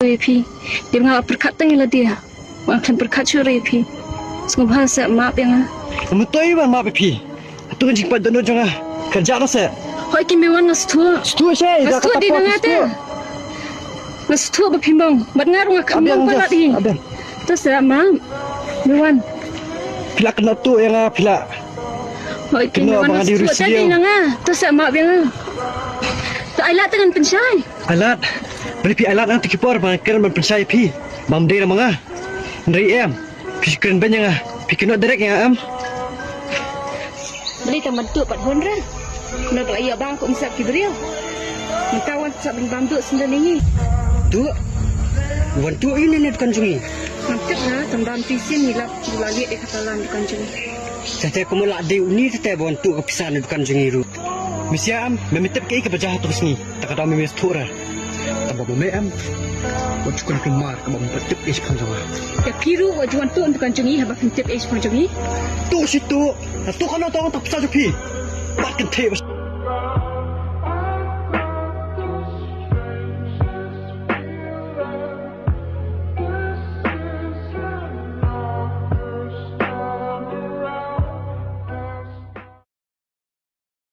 Repi. Dia ngah perkatan yang dia. Makan perkat Repi. Semua bahasa maaf yang Mutoi ban ma pi. Tu kan jing pa dono jonga. Kerja no se. hoi kimewan nastu. Stu se da Nastu di nangate. Nastu bepimbang. Bat ngaru ngakamang pala di. Abang. Tas ma. Mewan. Pila kena tu yang pila. Hoi Kena kimewan abang di nastu Rusia. tadi nanga. Tas maaf yang. Tak alat dengan pensyai. Alat. Beli pi alat nang tikipor ban keren ban pensai pi. Mam de manga. Ndri em. Pi keren ban yang pi kena direct yang am. Beli tak mantu 400. Nak ayah bang kok misap kibriu. Mentawan sak bin bambu sendiri ni. Tu. Wan tu ini ni bukan jungi. Mantap lah tambam pisin hilap lali di katalan di kancung. Tete ko mula de uni tete wan tu kepisan bukan jungi ru. Misia am memitip ke kebajahat tu sini. Tak ada memis tura. Tambah meme am. Wan cukup kemar ke bam petip is panjang. Ya kiru wajuan tu untuk kancung ni habak kentip es kancung ni. Tu situ. Tu kalau tahu tak bisa jupi. Bakin tebas.